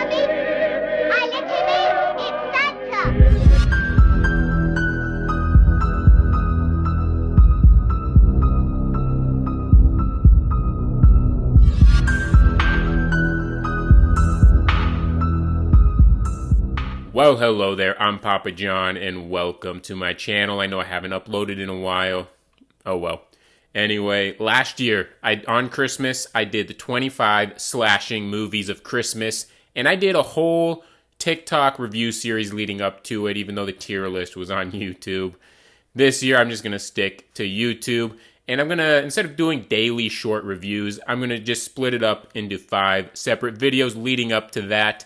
Timmy? Hi, Timmy. It's Santa. Well, hello there, I'm Papa John, and welcome to my channel. I know I haven't uploaded in a while. Oh well. Anyway, last year, on Christmas, I did the 25 slashing movies of Christmas, and I did a whole TikTok review series leading up to it, even though the tier list was on YouTube. This year, I'm just going to stick to YouTube, and I'm going to, instead of doing daily short reviews, I'm going to just split it up into 5 separate videos leading up to that.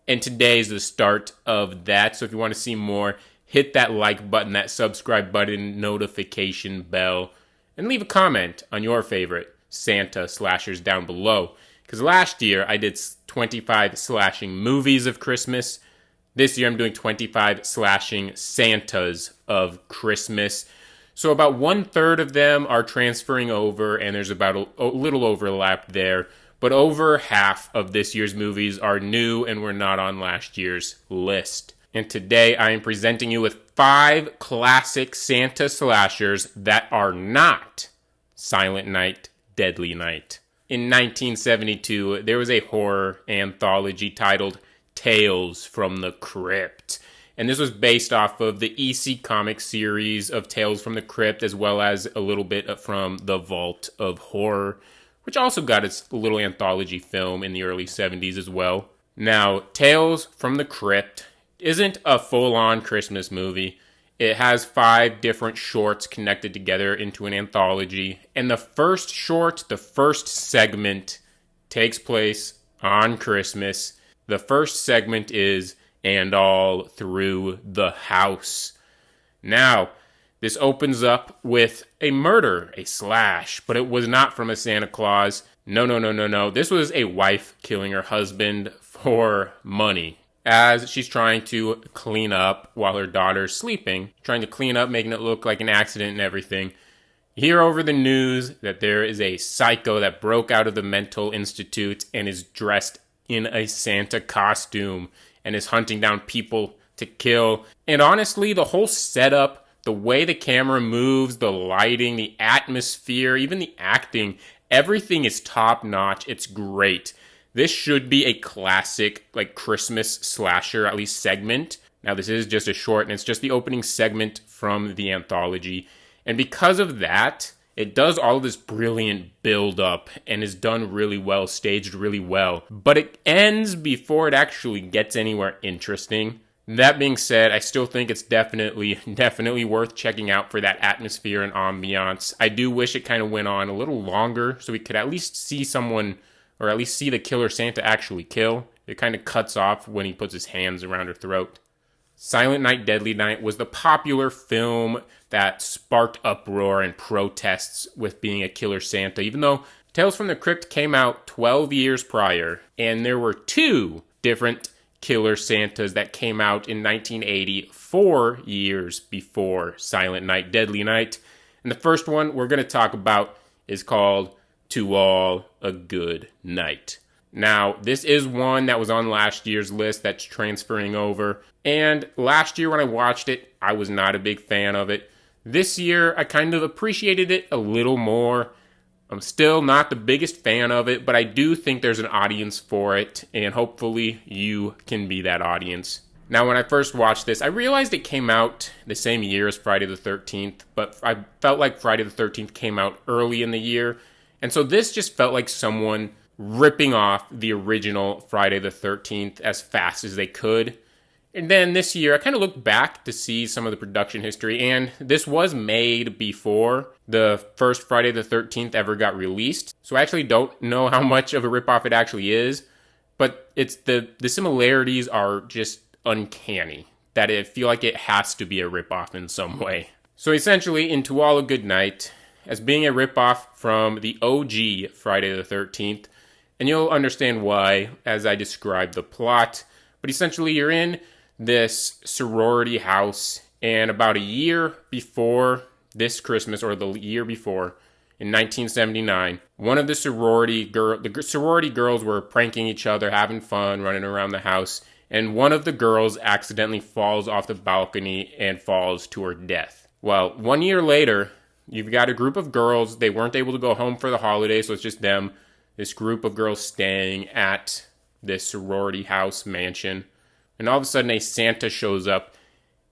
And today's the start of that. So if you want to see more, hit that like button, that subscribe button, notification bell, and leave a comment on your favorite Santa slashers down below. Because last year I did 25 slashing movies of Christmas. This year I'm doing 25 slashing Santas of Christmas. So about 1/3 of them are transferring over, and there's about a little overlap there. But over half of this year's movies are new and were not on last year's list. And today I am presenting you with 5 classic Santa slashers that are not Silent Night, Deadly Night. In 1972, there was a horror anthology titled Tales from the Crypt. And this was based off of the EC Comics series of Tales from the Crypt, as well as a little bit from The Vault of Horror, which also got its little anthology film in the early 70s as well. Now, Tales from the Crypt isn't a full-on Christmas movie. It has 5 different shorts connected together into an anthology, and the first short, the first segment, takes place on Christmas. The first segment is "And All Through the House." Now, this opens up with a murder, a slash, but it was not from a Santa Claus. No. This was a wife killing her husband for money, as she's trying to clean up while her daughter's sleeping, trying to clean up, making it look like an accident and everything. You hear over the news that there is a psycho that broke out of the mental institute and is dressed in a Santa costume and is hunting down people to kill. And honestly, the whole setup, the way the camera moves, the lighting, the atmosphere, even the acting, everything is top notch. It's great. This should be a classic, Christmas slasher, at least segment. Now, this is just a short, and it's just the opening segment from the anthology. And because of that, it does all of this brilliant build-up and is done really well, staged really well. But it ends before it actually gets anywhere interesting. That being said, I still think it's definitely worth checking out for that atmosphere and ambiance. I do wish it kind of went on a little longer so we could at least see someone, or at least see the killer Santa actually kill. It kind of cuts off when he puts his hands around her throat. Silent Night, Deadly Night was the popular film that sparked uproar and protests with being a killer Santa, even though Tales from the Crypt came out 12 years prior, and there were 2 different killer Santas that came out in 1980, 4 years before Silent Night, Deadly Night. And the first one we're going to talk about is called To All a Good Night. Now, this is one that was on last year's list that's transferring over. And last year when I watched it, I was not a big fan of it. This year, I kind of appreciated it a little more. I'm still not the biggest fan of it, but I do think there's an audience for it, and hopefully you can be that audience. Now, when I first watched this, I realized it came out the same year as Friday the 13th, but I felt like Friday the 13th came out early in the year, and so this just felt like someone ripping off the original Friday the 13th as fast as they could. And then this year, I kind of looked back to see some of the production history, and this was made before the first Friday the 13th ever got released. So I actually don't know how much of a ripoff it actually is, but it's the similarities are just uncanny, that I feel like it has to be a ripoff in some way. So essentially, in To All a Good Night, as being a ripoff from the OG Friday the 13th, and you'll understand why as I describe the plot, but essentially you're in this sorority house, and about a year before this Christmas, or the year before, in 1979. One of the sorority girls were pranking each other, having fun, running around the house, and one of the girls accidentally falls off the balcony and falls to her death. Well, 1 year later, you've got a group of girls. They weren't able to go home for the holidays, so it's just them, this group of girls staying at this sorority house mansion. And all of a sudden, a Santa shows up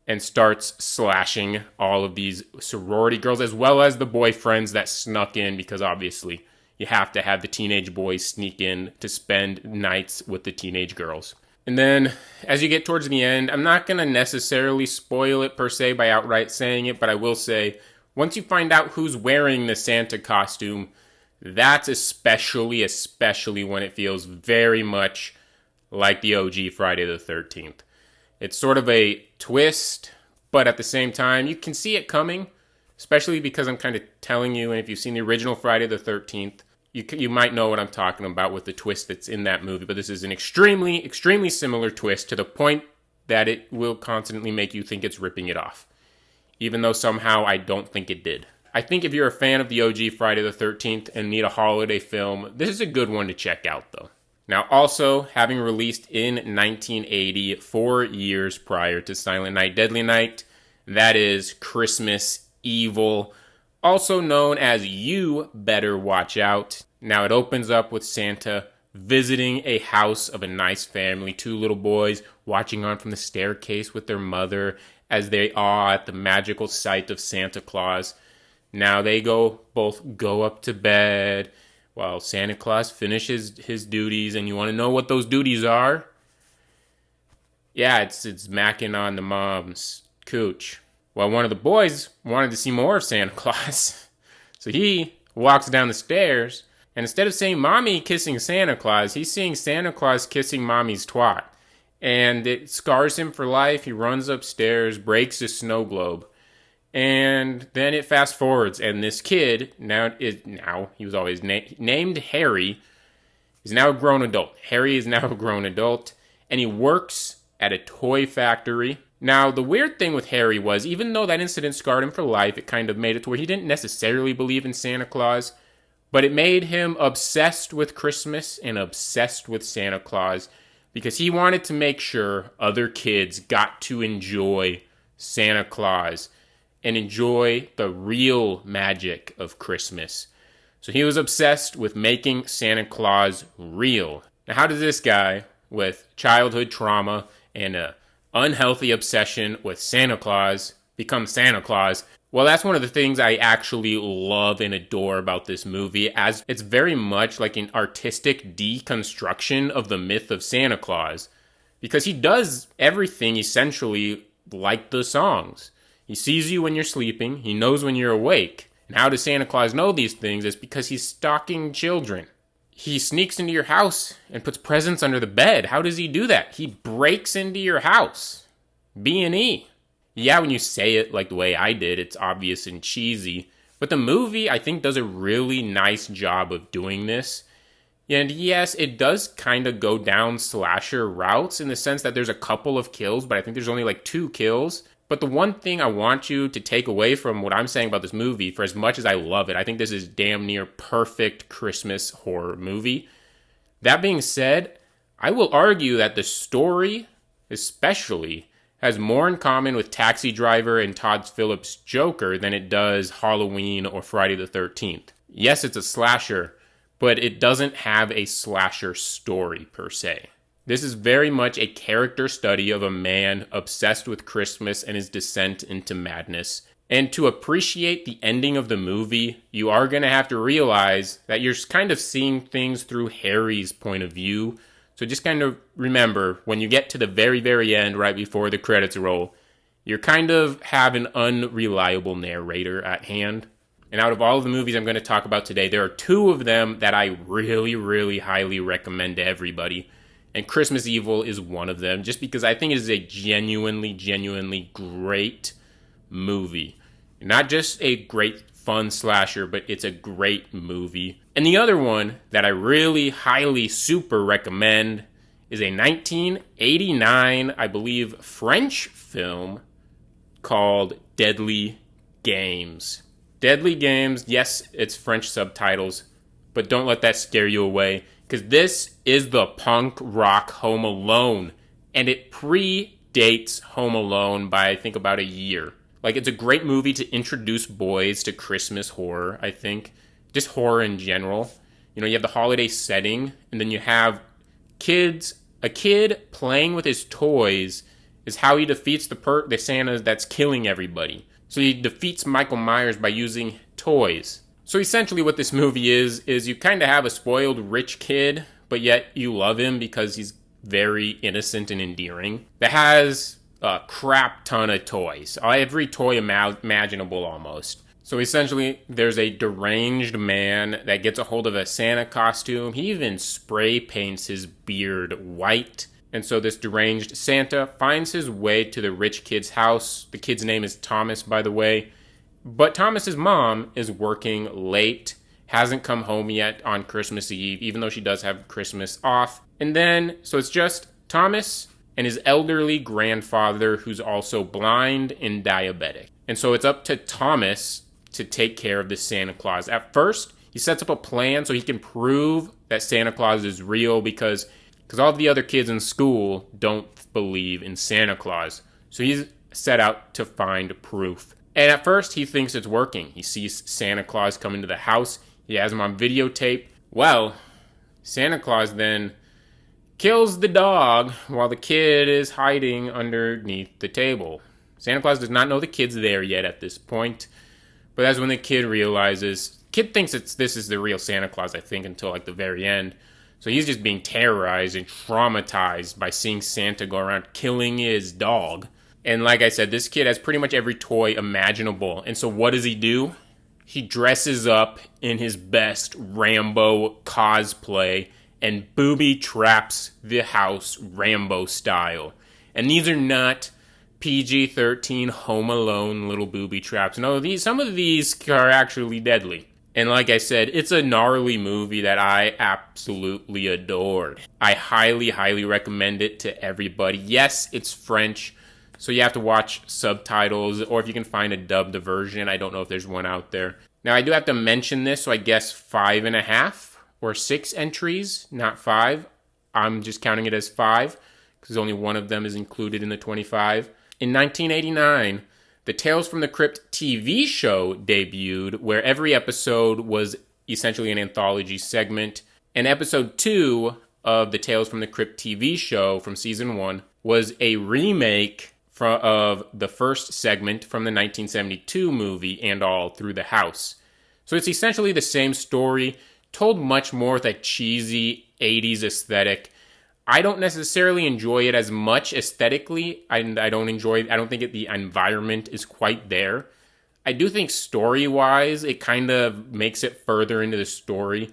and starts slashing all of these sorority girls, as well as the boyfriends that snuck in, because obviously you have to have the teenage boys sneak in to spend nights with the teenage girls. And then, as you get towards the end, I'm not going to necessarily spoil it per se by outright saying it, but I will say, once you find out who's wearing the Santa costume, that's especially when it feels very much like the OG Friday the 13th. It's sort of a twist, but at the same time, you can see it coming, especially because I'm kind of telling you, and if you've seen the original Friday the 13th, you might know what I'm talking about with the twist that's in that movie, but this is an extremely, extremely similar twist to the point that it will constantly make you think it's ripping it off, even though somehow I don't think it did. I think if you're a fan of the OG Friday the 13th and need a holiday film, this is a good one to check out, though. Now, also, having released in 1980, 4 years prior to Silent Night, Deadly Night, that is Christmas Evil, also known as You Better Watch Out. Now, it opens up with Santa visiting a house of a nice family, 2 little boys watching on from the staircase with their mother as they awe at the magical sight of Santa Claus. Now, they both go up to bed while Santa Claus finishes his duties, and you want to know what those duties are? Yeah, it's macking on the mom's cooch. Well, one of the boys wanted to see more of Santa Claus, so he walks down the stairs, and instead of saying Mommy kissing Santa Claus, he's seeing Santa Claus kissing Mommy's twat. And it scars him for life. He runs upstairs, breaks his snow globe. And then it fast forwards, and this kid, he was always named Harry, is now a grown adult. Harry is now a grown adult, and he works at a toy factory. Now, the weird thing with Harry was, even though that incident scarred him for life, it kind of made it to where he didn't necessarily believe in Santa Claus, but it made him obsessed with Christmas and obsessed with Santa Claus, because he wanted to make sure other kids got to enjoy Santa Claus and enjoy the real magic of Christmas. So he was obsessed with making Santa Claus real. Now, how does this guy with childhood trauma and an unhealthy obsession with Santa Claus become Santa Claus? Well, that's one of the things I actually love and adore about this movie, as it's very much like an artistic deconstruction of the myth of Santa Claus, because he does everything essentially like the songs. He sees you when you're sleeping. He knows when you're awake. And how does Santa Claus know these things? It's because he's stalking children. He sneaks into your house and puts presents under the bed. How does he do that? He breaks into your house. B&E. Yeah, when you say it like the way I did, it's obvious and cheesy. But the movie, I think, does a really nice job of doing this. And yes, it does kind of go down slasher routes in the sense that there's a couple of kills, but I think there's only like 2 kills. But the one thing I want you to take away from what I'm saying about this movie, for as much as I love it, I think this is damn near perfect Christmas horror movie. That being said, I will argue that the story, especially, has more in common with Taxi Driver and Todd Phillips' Joker than it does Halloween or Friday the 13th. Yes, it's a slasher, but it doesn't have a slasher story per se. This is very much a character study of a man obsessed with Christmas and his descent into madness. And to appreciate the ending of the movie, you are going to have to realize that you're kind of seeing things through Harry's point of view. So just kind of remember, when you get to the very, very end, right before the credits roll, you're kind of have an unreliable narrator at hand. And out of all of the movies I'm going to talk about today, there are 2 of them that I really, really highly recommend to everybody. And Christmas Evil is one of them, just because I think it is a genuinely, genuinely great movie. Not just a great fun slasher, but it's a great movie. And the other one that I really highly super recommend is a 1989, I believe, French film called Deadly Games. Deadly Games, yes, it's French subtitles, but don't let that scare you away, because this is the punk rock Home Alone, and it predates Home Alone by, I think, about a year. Like, it's a great movie to introduce boys to Christmas horror, I think. Just horror in general. You know, you have the holiday setting, and then you have kids. A kid playing with his toys is how he defeats the Santa that's killing everybody. So he defeats Michael Myers by using toys. So essentially what this movie is you kind of have a spoiled rich kid, but yet you love him because he's very innocent and endearing. That has a crap ton of toys. Every toy imaginable almost. So essentially there's a deranged man that gets a hold of a Santa costume. He even spray paints his beard white. And so this deranged Santa finds his way to the rich kid's house. The kid's name is Thomas, by the way. But Thomas's mom is working late, hasn't come home yet on Christmas Eve, even though she does have Christmas off. And then, so it's just Thomas and his elderly grandfather, who's also blind and diabetic. And so it's up to Thomas to take care of this Santa Claus. At first, he sets up a plan so he can prove that Santa Claus is real because all the other kids in school don't believe in Santa Claus. So he's set out to find proof. And at first, he thinks it's working. He sees Santa Claus come into the house. He has him on videotape. Well, Santa Claus then kills the dog while the kid is hiding underneath the table. Santa Claus does not know the kid's there yet at this point. But that's when the kid realizes... Kid thinks this is the real Santa Claus, I think, until like the very end. So he's just being terrorized and traumatized by seeing Santa go around killing his dog. And like I said, this kid has pretty much every toy imaginable. And so what does he do? He dresses up in his best Rambo cosplay and booby traps the house Rambo style. And these are not PG-13 Home Alone little booby traps. No, some of these are actually deadly. And like I said, it's a gnarly movie that I absolutely adored. I highly, highly recommend it to everybody. Yes, it's French, so you have to watch subtitles, or if you can find a dubbed version. I don't know if there's one out there. Now, I do have to mention this, so I guess 5.5 or 6 entries, not 5. I'm just counting it as 5, because only one of them is included in the 25. In 1989... the Tales from the Crypt TV show debuted, where every episode was essentially an anthology segment. And episode 2 of the Tales from the Crypt TV show from season 1 was a remake of the first segment from the 1972 movie And All Through the House. So it's essentially the same story, told much more with a cheesy 80s aesthetic. I don't necessarily enjoy it as much aesthetically. I don't think the environment is quite there. I do think story-wise, it kind of makes it further into the story.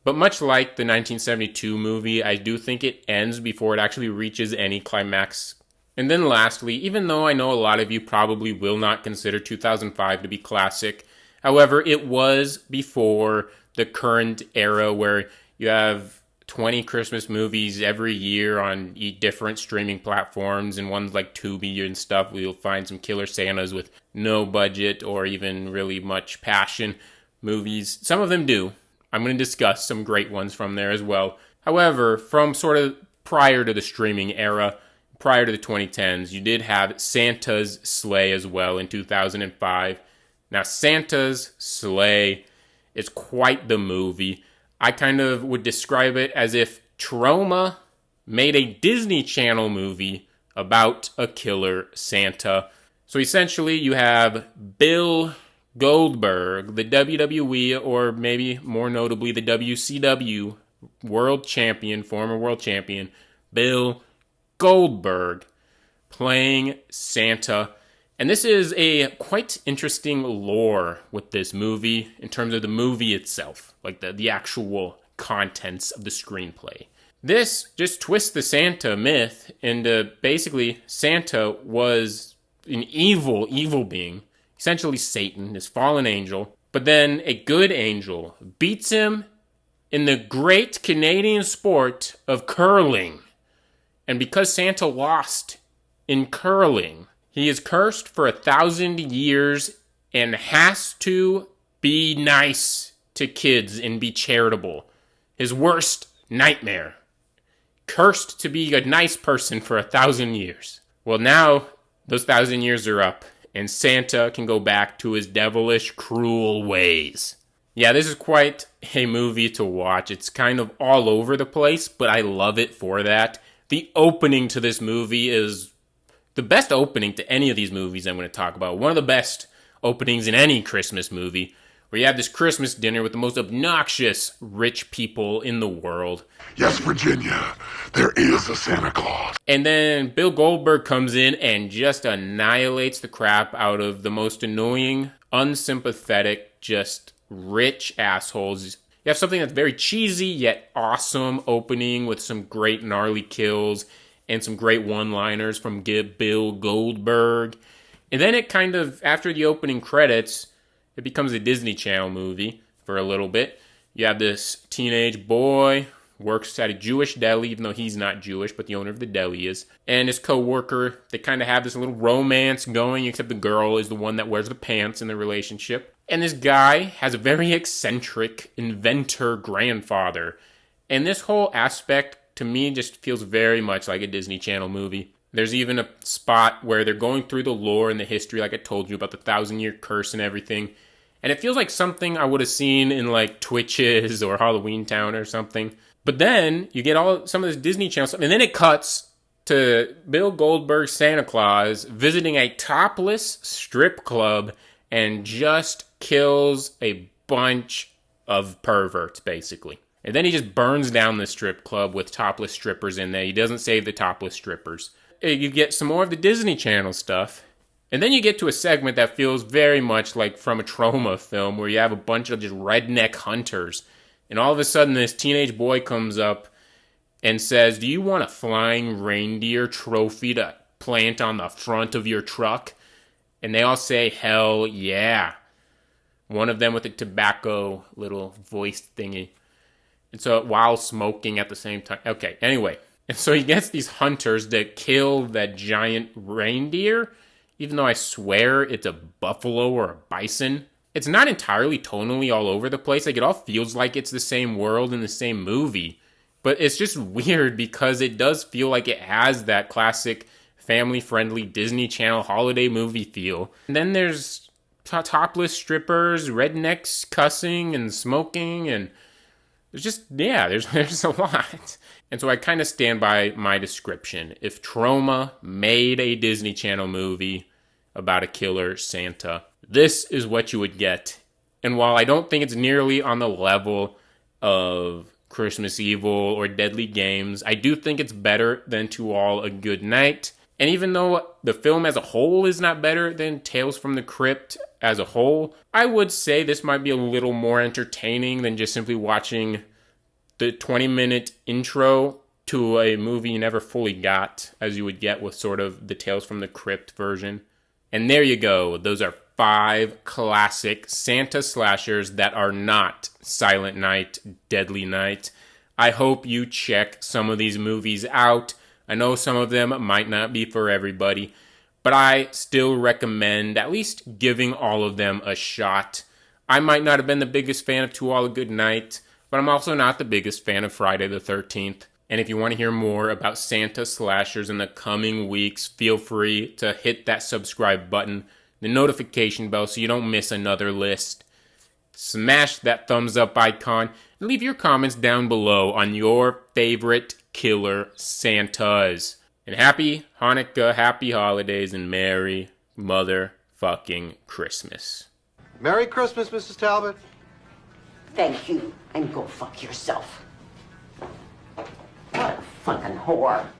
But much like the 1972 movie, I do think it ends before it actually reaches any climax. And then lastly, even though I know a lot of you probably will not consider 2005 to be classic, however, it was before the current era where you have 20 Christmas movies every year on different streaming platforms, and ones like Tubi and stuff, we'll find some killer Santas with no budget or even really much passion movies. Some of them do. I'm going to discuss some great ones from there as well. However, from sort of prior to the streaming era, prior to the 2010s, you did have Santa's Sleigh as well in 2005. Now, Santa's Sleigh is quite the movie. I kind of would describe it as if Troma made a Disney Channel movie about a killer Santa. So essentially you have Bill Goldberg, the WWE, or maybe more notably the WCW world champion, former world champion, Bill Goldberg, playing Santa. And this is a quite interesting lore with this movie in terms of the movie itself, like the actual contents of the screenplay. This just twists the Santa myth into basically Santa was an evil being, essentially Satan, his fallen angel, but then a good angel beats him in the great Canadian sport of curling. And because Santa lost in curling, he is cursed for 1,000 years and has to be nice to kids and be charitable. His worst nightmare. Cursed to be a nice person for 1,000 years. Well, now those 1,000 years are up, and Santa can go back to his devilish, cruel ways. Yeah, this is quite a movie to watch. It's kind of all over the place, but I love it for that. The opening to this movie is the best opening to any of these movies I'm going to talk about. One of the best openings in any Christmas movie, where you have this Christmas dinner with the most obnoxious rich people in the world. Yes, Virginia, there is a Santa Claus. And then Bill Goldberg comes in and just annihilates the crap out of the most annoying, unsympathetic, just rich assholes. You have something that's very cheesy yet awesome opening with some great gnarly kills and some great one-liners from Bill Goldberg. And then it kind of, after the opening credits, it becomes a Disney Channel movie for a little bit. You have this teenage boy, works at a Jewish deli, even though he's not Jewish, but the owner of the deli is. And his co-worker, they kind of have this little romance going, except the girl is the one that wears the pants in the relationship. And this guy has a very eccentric inventor grandfather. And this whole aspect, to me, just feels very much like a Disney Channel movie. There's even a spot where they're going through the lore and the history, like I told you, about the 1,000-year curse and everything. And it feels like something I would have seen in, like, Twitches or Halloween Town or something. But then you get some of this Disney Channel stuff, and then it cuts to Bill Goldberg's Santa Claus visiting a topless strip club and just kills a bunch of perverts, basically. And then he just burns down the strip club with topless strippers in there. He doesn't save the topless strippers. You get some more of the Disney Channel stuff. And then you get to a segment that feels very much like from a trauma film where you have a bunch of just redneck hunters. And all of a sudden this teenage boy comes up and says, "Do you want a flying reindeer trophy to plant on the front of your truck?" And they all say, "Hell yeah." One of them with a tobacco little voice thingy. And so while smoking at the same time. Okay, anyway. And so he gets these hunters that kill that giant reindeer, even though I swear it's a buffalo or a bison. It's not entirely tonally all over the place. Like, it all feels like it's the same world in the same movie. But it's just weird because it does feel like it has that classic family-friendly Disney Channel holiday movie feel. And then there's topless strippers, rednecks cussing and smoking, and there's just, yeah, there's a lot. And so I kind of stand by my description. If Troma made a Disney Channel movie about a killer Santa, this is what you would get. And while I don't think it's nearly on the level of Christmas Evil or Deadly Games, I do think it's better than To All a Goodnight. And even though the film as a whole is not better than Tales from the Crypt as a whole, I would say this might be a little more entertaining than just simply watching the 20-minute intro to a movie you never fully got, as you would get with sort of the Tales from the Crypt version. And there you go. Those are 5 classic Santa slashers that are not Silent Night, Deadly Night. I hope you check some of these movies out. I know some of them might not be for everybody, but I still recommend at least giving all of them a shot. I might not have been the biggest fan of To All a Goodnight, but I'm also not the biggest fan of Friday the 13th. And if you want to hear more about Santa slashers in the coming weeks, feel free to hit that subscribe button, the notification bell so you don't miss another list. Smash that thumbs up icon and leave your comments down below on your favorite killer Santas. And happy Hanukkah, happy holidays, and Merry motherfucking Christmas. Merry Christmas, Mrs. Talbot. Thank you, and go fuck yourself. What a fucking whore.